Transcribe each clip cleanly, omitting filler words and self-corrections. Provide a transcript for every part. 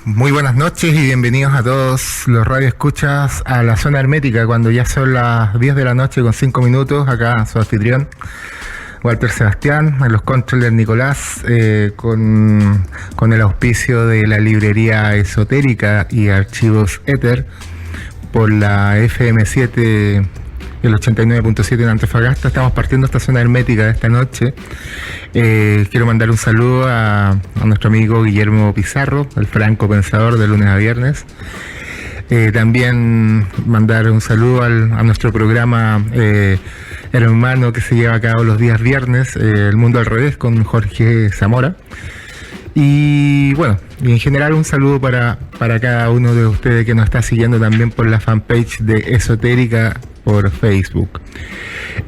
Muy buenas noches y bienvenidos a todos los radioescuchas a la zona hermética cuando ya son las 10 de la noche con 5 minutos. Acá su anfitrión Walter Sebastián, en los controles Nicolás, con el auspicio de la librería esotérica y archivos Éter por la FM7, el 89.7 en Antofagasta. Estamos partiendo esta zona hermética de esta noche. Quiero mandar un saludo a nuestro amigo Guillermo Pizarro, el franco pensador de lunes a viernes. También mandar un saludo a nuestro programa hermano que se lleva a cabo los días viernes, El Mundo al Revés, con Jorge Zamora. Y bueno, y en general un saludo para cada uno de ustedes que nos está siguiendo también por la fanpage de Esotérica por Facebook.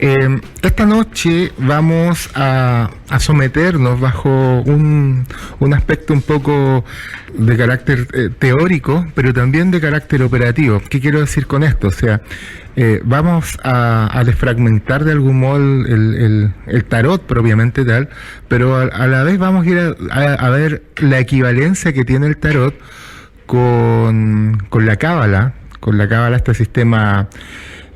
Esta noche vamos a someternos bajo un aspecto un poco de carácter teórico, pero también de carácter operativo. ¿Qué quiero decir con esto? O sea, vamos a desfragmentar de algún modo el tarot propiamente tal, pero a la vez vamos a ir a ver la equivalencia que tiene el tarot con la cábala,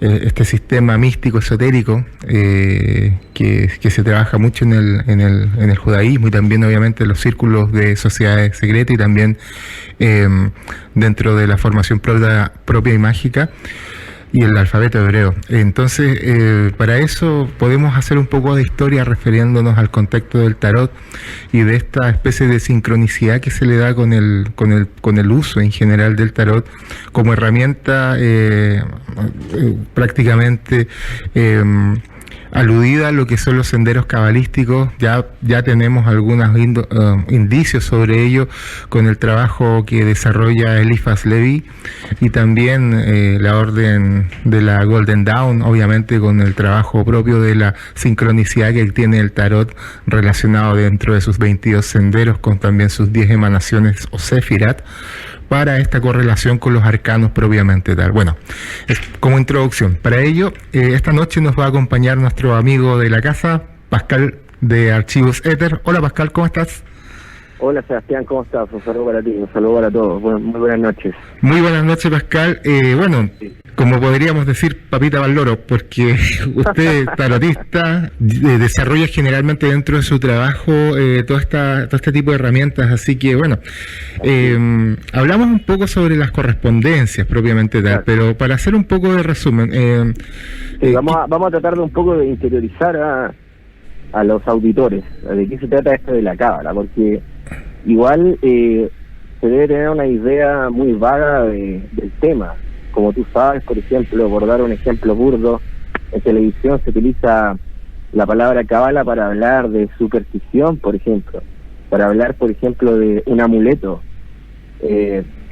este sistema místico esotérico que se trabaja mucho en el judaísmo y también obviamente en los círculos de sociedades secretas y también dentro de la formación propia y mágica y el alfabeto hebreo. Entonces, para eso podemos hacer un poco de historia refiriéndonos al contexto del tarot y de esta especie de sincronicidad que se le da con el uso en general del tarot como herramienta prácticamente aludida a lo que son los senderos cabalísticos. Ya tenemos algunos indicios sobre ello con el trabajo que desarrolla Eliphas Levi y también la orden de la Golden Dawn, obviamente con el trabajo propio de la sincronicidad que tiene el tarot relacionado dentro de sus 22 senderos con también sus 10 emanaciones o Sefirat, para esta correlación con los arcanos propiamente tal. Bueno, como introducción, para ello, esta noche nos va a acompañar nuestro amigo de la casa, Pascal de Archivos Éter. Hola Pascal, ¿cómo estás? Hola Sebastián, ¿cómo estás? Un saludo para ti, un saludo para todos. Muy buenas noches. Muy buenas noches, Pascal. Como podríamos decir, papita Valoro, porque usted, tarotista, desarrolla generalmente dentro de su trabajo todo este tipo de herramientas. Así que, bueno, hablamos un poco sobre las correspondencias propiamente tal, pero para hacer un poco de resumen... vamos a tratar de un poco de interiorizar a los auditores de qué se trata esto de la cábala, porque igual se debe tener una idea muy vaga del tema. Como tú sabes, por ejemplo, por dar un ejemplo burdo, en televisión se utiliza la palabra cábala para hablar de superstición, por ejemplo, para hablar, por ejemplo, de un amuleto.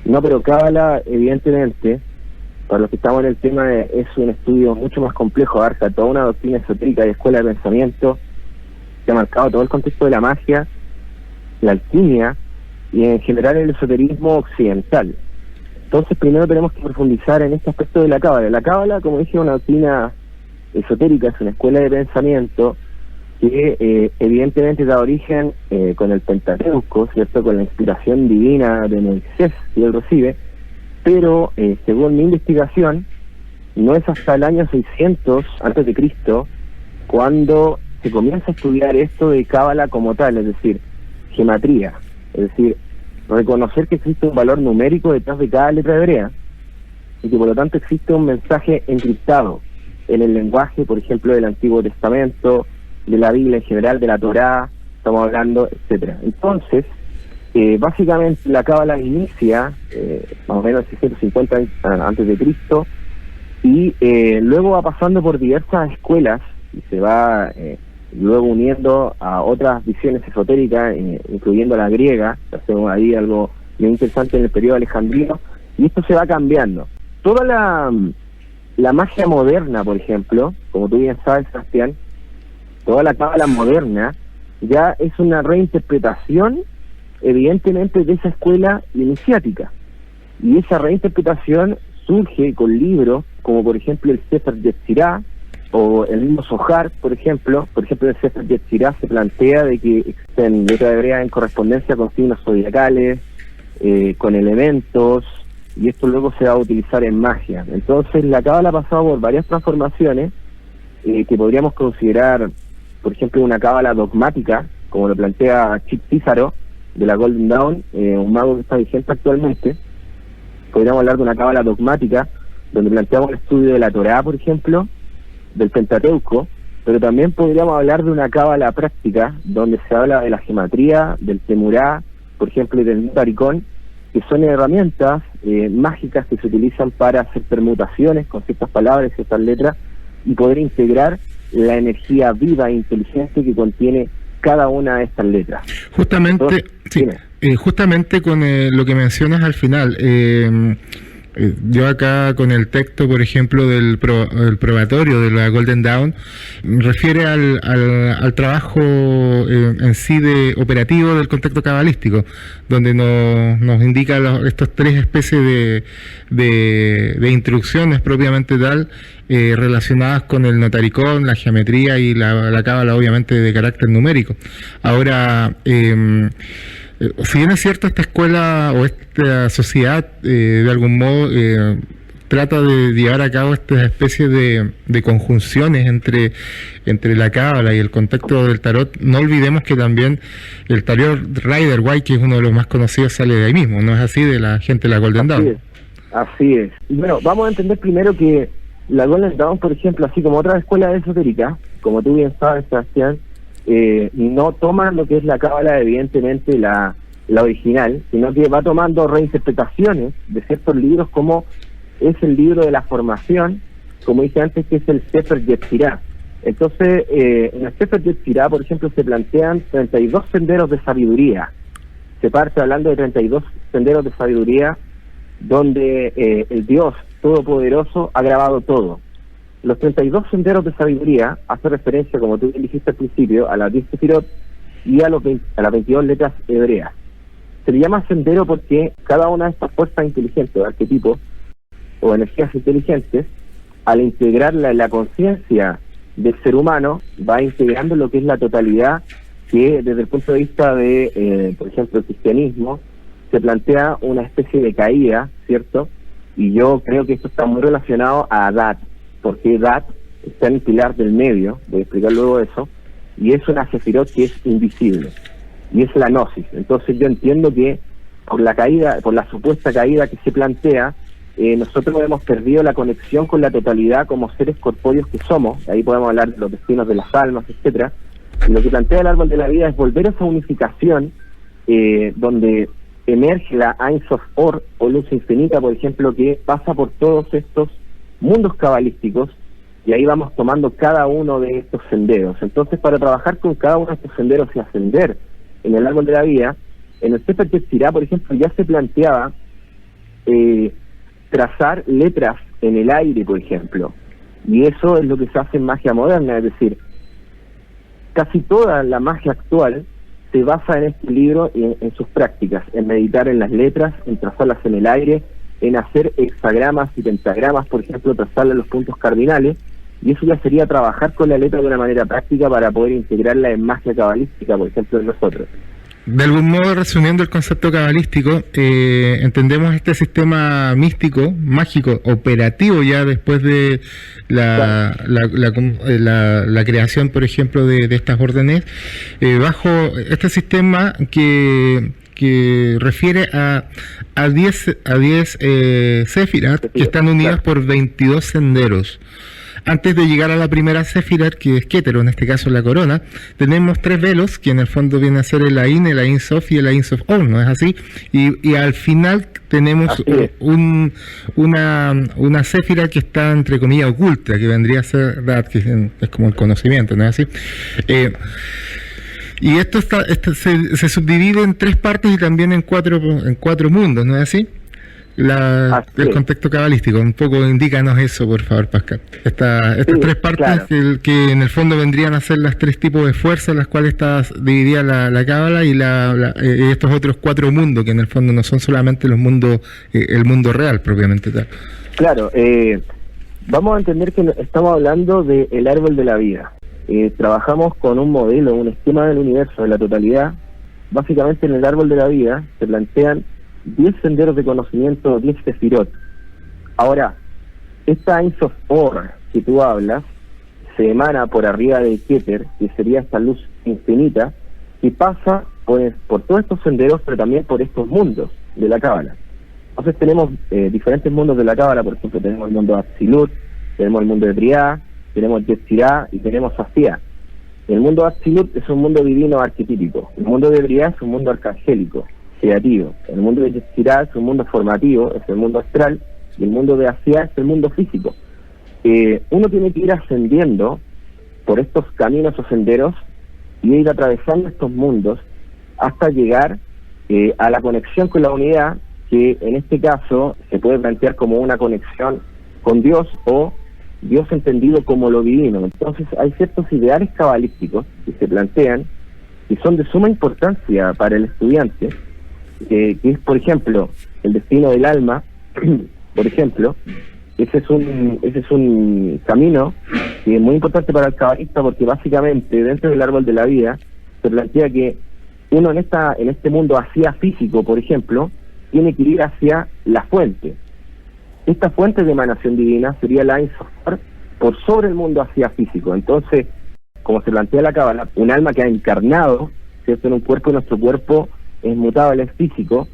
No, pero cábala, evidentemente, para los que estamos en el tema, es un estudio mucho más complejo, abarca toda una doctrina esotérica y escuela de pensamiento que ha marcado todo el contexto de la magia, la alquimia y en general el esoterismo occidental. Entonces primero tenemos que profundizar en este aspecto de la cábala. La cábala, como dije, es una doctrina esotérica, es una escuela de pensamiento que evidentemente da origen con el Pentateuco, ¿cierto?, con la inspiración divina de Moisés que él recibe, pero según mi investigación no es hasta el año 600 antes de Cristo cuando se comienza a estudiar esto de cábala como tal, es decir, gematría, es decir, reconocer que existe un valor numérico detrás de cada letra hebrea y que por lo tanto existe un mensaje encriptado en el lenguaje, por ejemplo, del Antiguo Testamento, de la Biblia en general, de la Torá, estamos hablando, etcétera. Entonces, básicamente la cábala inicia más o menos 650 antes de Cristo y luego va pasando por diversas escuelas y se va luego uniendo a otras visiones esotéricas, incluyendo la griega. Hacemos ahí algo muy interesante en el periodo alejandrino, y esto se va cambiando. Toda la magia moderna, por ejemplo, como tú bien sabes, Sebastián, toda la cábala moderna ya es una reinterpretación, evidentemente, de esa escuela iniciática. Y esa reinterpretación surge con libros como por ejemplo el Sefer Yetzirah o el mismo Zohar, por ejemplo. Por ejemplo, el Sefer Yetzirah se plantea de que existen letras hebreas en correspondencia con signos zodiacales, con elementos, y esto luego se va a utilizar en magia. Entonces la cábala ha pasado por varias transformaciones que podríamos considerar, por ejemplo, una cábala dogmática, como lo plantea Chip Pizarro de la Golden Dawn, un mago que está vigente actualmente. Podríamos hablar de una cábala dogmática donde planteamos el estudio de la Torá, por ejemplo, del Pentateuco, pero también podríamos hablar de una cábala práctica donde se habla de la gematría, del temurá, por ejemplo, y del nutaricón, que son herramientas mágicas que se utilizan para hacer permutaciones con ciertas palabras y ciertas letras y poder integrar la energía viva e inteligente que contiene cada una de estas letras. Justamente, entonces, sí, justamente con lo que mencionas al final, yo acá con el texto, por ejemplo, del probatorio de la Golden Dawn, refiere al trabajo en sí de operativo del contexto cabalístico, donde nos indica estos tres especies de instrucciones propiamente tal, relacionadas con el notaricón, la geometría y la cábala, obviamente de carácter numérico. Ahora, si bien es cierto, esta escuela o esta sociedad de algún modo trata de llevar a cabo estas especies de conjunciones entre la cábala y el contexto del tarot, no olvidemos que también el tarot Rider-Waite, que es uno de los más conocidos, sale de ahí mismo, ¿no es así? De la gente de la Golden Dawn. Así es. Bueno, vamos a entender primero que la Golden Dawn, por ejemplo, así como otras escuelas esotéricas, como tú bien sabes, Sebastián, no toman lo que es la cábala, evidentemente la original, sino que va tomando reinterpretaciones de ciertos libros, como es el libro de la formación, como dije antes, que es el Sefer Yetzirah. Entonces, en el Sefer Yetzirah, por ejemplo, se plantean 32 senderos de sabiduría. Se parte hablando de 32 senderos de sabiduría, donde el Dios Todopoderoso ha grabado todo. Los 32 senderos de sabiduría hace referencia, como tú dijiste al principio, a las 10 sefirot y a las 22 letras hebreas. Se le llama sendero porque cada una de estas fuerzas inteligentes, arquetipos o energías inteligentes, al integrarla en la conciencia del ser humano, va integrando lo que es la totalidad, que desde el punto de vista de, por ejemplo, el cristianismo, se plantea una especie de caída, ¿cierto? Y yo creo que esto está muy relacionado a Adat, porque Adat está en el pilar del medio, voy a explicar luego eso, y es una sefirot que es invisible, y es la gnosis. Entonces yo entiendo que por la caída, por la supuesta caída que se plantea, nosotros hemos perdido la conexión con la totalidad como seres corpóreos que somos. Ahí podemos hablar de los destinos de las almas, etcétera. Y lo que plantea el árbol de la vida es volver a esa unificación, donde emerge la Ein Sof Or, o luz infinita, por ejemplo, que pasa por todos estos mundos cabalísticos, y ahí vamos tomando cada uno de estos senderos. Entonces, para trabajar con cada uno de estos senderos y ascender en el árbol de la vida, en el Sefer Yetzirah, por ejemplo, ya se planteaba trazar letras en el aire, por ejemplo, y eso es lo que se hace en magia moderna. Es decir, casi toda la magia actual se basa en este libro y en sus prácticas, en meditar en las letras, en trazarlas en el aire, en hacer hexagramas y pentagramas, por ejemplo, trazarle los puntos cardinales, y eso ya sería trabajar con la letra de una manera práctica para poder integrarla en magia cabalística, por ejemplo, en nosotros. De algún modo, resumiendo el concepto cabalístico, entendemos este sistema místico, mágico, operativo ya después de la creación, por ejemplo, de estas órdenes, bajo este sistema que refiere a 10 Sefirat que están unidas por 22 senderos. Antes de llegar a la primera Sefirat, que es Ketero, en este caso la corona, tenemos 3 velos, que en el fondo viene a ser el Ain Sof y el Ain Sof Or, ¿no es así? Y al final tenemos una Sefirat que está, entre comillas, oculta, que vendría a ser Dat, que es como el conocimiento, ¿no es así? Y esto se subdivide en 3 partes y también en cuatro mundos, ¿no es así? el contexto cabalístico. Un poco indícanos eso, por favor, Pascal. Estas tres partes que en el fondo vendrían a ser las tres tipos de fuerzas, las cuales está dividida la cábala y estos otros cuatro mundos, que en el fondo no son solamente los mundos, el mundo real propiamente tal. Claro, vamos a entender que estamos hablando del árbol de la vida. Trabajamos con un modelo, un esquema del universo, de la totalidad. Básicamente en el árbol de la vida se plantean 10 senderos de conocimiento, 10 sefirot. Ahora, esta Ein Sof Or que tú hablas se emana por arriba del Keter, que sería esta luz infinita, que pasa pues por todos estos senderos, pero también por estos mundos de la cábala. Entonces tenemos diferentes mundos de la cábala. Por ejemplo, tenemos el mundo de Atzilut, tenemos el mundo de Briah, tenemos Yetzirah y tenemos Asía. El mundo de Atzilut es un mundo divino arquetípico. El mundo de Briah es un mundo arcangélico, creativo. El mundo de Yetzirah es un mundo formativo, es el mundo astral. Y el mundo de Asía es el mundo físico. Uno tiene que ir ascendiendo por estos caminos o senderos y ir atravesando estos mundos hasta llegar a la conexión con la unidad, que en este caso se puede plantear como una conexión con Dios o Dios entendido como lo divino. Entonces hay ciertos ideales cabalísticos que se plantean y son de suma importancia para el estudiante, que es, por ejemplo, el destino del alma. Por ejemplo, ese es un camino que es muy importante para el cabalista, porque básicamente dentro del árbol de la vida se plantea que uno en este mundo hacia físico, por ejemplo, tiene que ir hacia la fuente. Esta fuente de emanación divina sería la Ein Sof Or por sobre el mundo hacia físico. Entonces, como se plantea la cábala, un alma que ha encarnado, ¿cierto?, en un cuerpo, y nuestro cuerpo es mutable, es físico,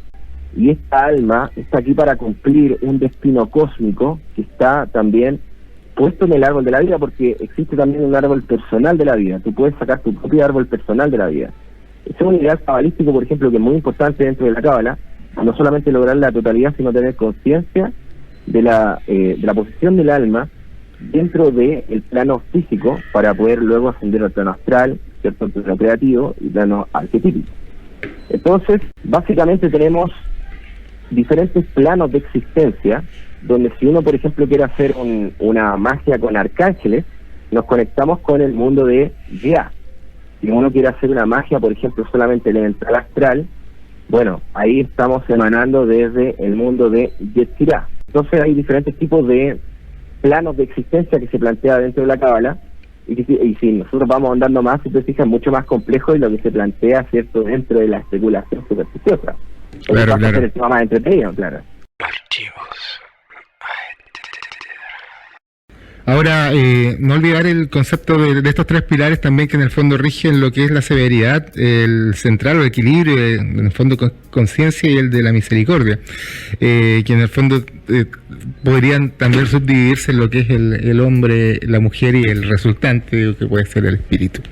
y esta alma está aquí para cumplir un destino cósmico que está también puesto en el árbol de la vida, porque existe también un árbol personal de la vida. Tú puedes sacar tu propio árbol personal de la vida. Ese es un ideal cabalístico, por ejemplo, que es muy importante dentro de la cábala, no solamente lograr la totalidad, sino tener conciencia de la posición del alma dentro del plano físico para poder luego ascender al plano astral, ¿cierto?, al plano creativo y plano arquetípico. Entonces, básicamente tenemos diferentes planos de existencia, donde si uno, por ejemplo, quiere hacer una magia con arcángeles, nos conectamos con el mundo de Ya. Si uno quiere hacer una magia, por ejemplo, solamente elemental astral, bueno, ahí estamos emanando desde el mundo de Yetzirah. Entonces hay diferentes tipos de planos de existencia que se plantea dentro de la cábala, y si nosotros vamos andando más, si te fijas, mucho más complejo de lo que se plantea, ¿cierto?, dentro de la especulación supersticiosa. Claro, claro. El tema más entretenido, claro. Ahora, no olvidar el concepto de estos tres pilares también, que en el fondo rigen lo que es la severidad, el central o el equilibrio, en el fondo conciencia, y el de la misericordia, que en el fondo podrían también subdividirse en lo que es el hombre, la mujer y el resultante, que puede ser el espíritu.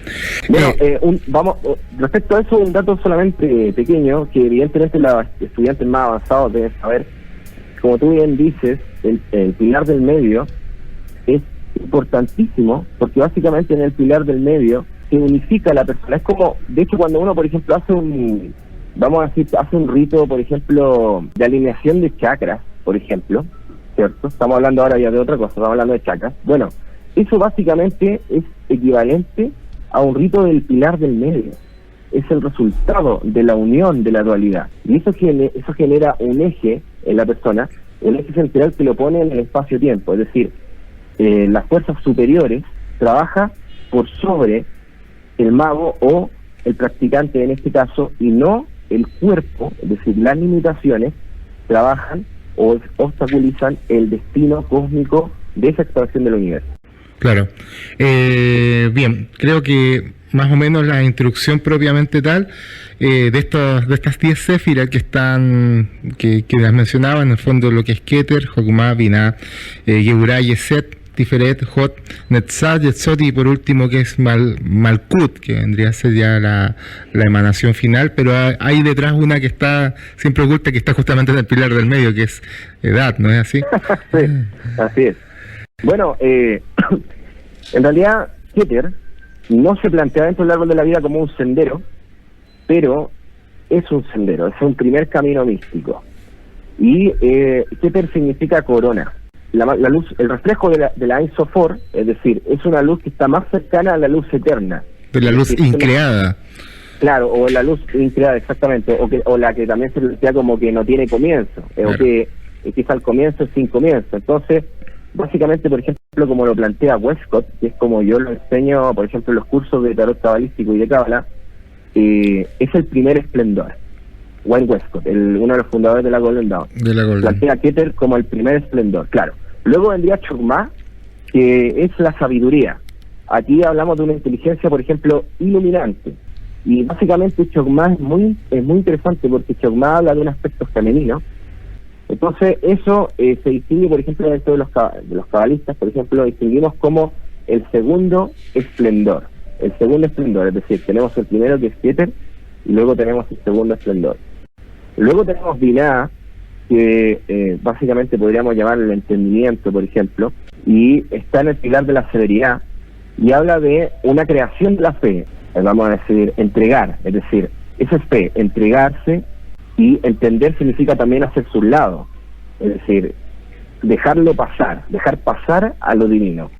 Bueno, respecto a eso, un dato solamente pequeño, que evidentemente los estudiantes más avanzados deben saber. Como tú bien dices, el pilar del medio es importantísimo, porque básicamente en el pilar del medio se unifica la persona. Es como, de hecho, cuando uno, por ejemplo, hace un rito, por ejemplo, de alineación de chakras, por ejemplo, ¿cierto? Estamos hablando ahora ya de otra cosa, estamos hablando de chakras. Bueno, eso básicamente es equivalente a un rito del pilar del medio. Es el resultado de la unión de la dualidad. Y eso genera un eje en la persona, un eje central que lo pone en el espacio-tiempo. Es decir, las fuerzas superiores trabaja por sobre el mago o el practicante en este caso, y no el cuerpo. Es decir, las limitaciones trabajan o obstaculizan el destino cósmico de esa expansión del universo. Claro. Bien, creo que más o menos la instrucción propiamente tal de estas 10 séfiras que están, que has mencionado, en el fondo lo que es Keter, Jokmah, Binah, Gevurah, Yeset, Tiferet, Hot, Netzah, Yetzot, y por último que es Malkut, que vendría a ser ya la emanación final, pero hay detrás una que está siempre oculta, que está justamente en el pilar del medio, que es Edad, ¿no es así? Sí, así es. Bueno, en realidad Keter no se plantea dentro del árbol de la vida como un sendero, pero es un sendero, es un primer camino místico. Y Keter significa corona. La luz, el reflejo de la Ein Sof, es decir, es una luz que está más cercana a la luz eterna. De la luz increada. Claro, o la luz increada, exactamente, o la que también se plantea como que no tiene comienzo, claro. O que quizá el comienzo es sin comienzo. Entonces, básicamente, por ejemplo, como lo plantea Westcott, que es como yo lo enseño, por ejemplo, en los cursos de tarot cabalístico y de cábala, es el primer esplendor. Wayne Westcott, uno de los fundadores de la Golden Dawn, plantea Keter como el primer esplendor, claro. Luego vendría Chokmah, que es la sabiduría. Aquí hablamos de una inteligencia, por ejemplo, iluminante. Y básicamente Chokmah es muy interesante porque Chokmah habla de un aspecto femenino. Entonces eso se distingue, por ejemplo, dentro de los cabalistas, por ejemplo, distinguimos como el segundo esplendor. El segundo esplendor, es decir, tenemos el primero que es Keter y luego tenemos el segundo esplendor. Luego tenemos Binah, que básicamente podríamos llamar el entendimiento, por ejemplo, y está en el pilar de la severidad y habla de una creación de la fe, vamos a decir, entregar, es decir, esa es fe, entregarse, y entender significa también hacer su lado, es decir, dejarlo pasar, dejar pasar a lo divino.